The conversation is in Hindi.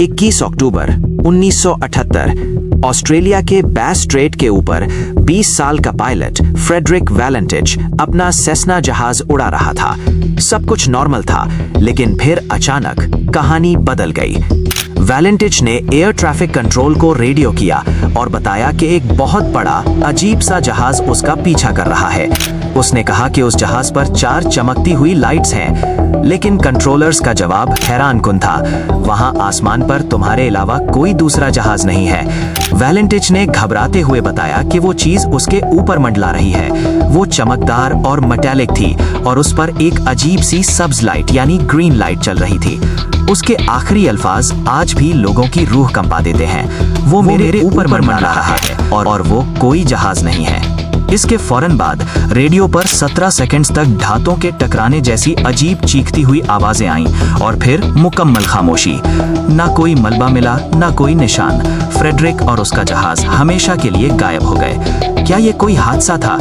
21 अक्टूबर 1978 ऑस्ट्रेलिया के बैस स्ट्रेट के ऊपर 20 साल का पायलट फ्रेडरिक वैलेंटिच अपना सेस्ना जहाज उड़ा रहा था। सब कुछ नॉर्मल था, लेकिन फिर अचानक कहानी बदल गई। वैलेंटिच ने एयर ट्रैफिक कंट्रोल को रेडियो किया और बताया कि एक बहुत बड़ा अजीब सा जहाज उसका पीछा कर रहा है। उसने कहा कि उस जहाज पर 4 चमकती हुई लाइट्स हैं, लेकिन कंट्रोलर्स का जवाब हैरानकुन था। वहां आसमान पर तुम्हारे अलावा कोई दूसरा जहाज नहीं है। वैलेंटिच ने घबराते हुए बताया कि वो चीज उसके ऊपर मंडला रही है। वो चमकदार और मेटालिक थी और उस पर एक अजीब सी सब्ज लाइट यानी ग्रीन लाइट चल रही थी। उसके आखिरी अल्फाज आज भी लोगों की रूह कंपा देते हैं। वो मेरे ऊपर मंडला रहा है और वो कोई जहाज नहीं है। इसके फौरन बाद रेडियो पर 17 सेकंड्स तक धातों के टकराने जैसी अजीब चीखती हुई आवाजें आईं और फिर मुकम्मल खामोशी। ना कोई मलबा मिला, ना कोई निशान। फ्रेडरिक और उसका जहाज हमेशा के लिए गायब हो गए। क्या ये कोई हादसा था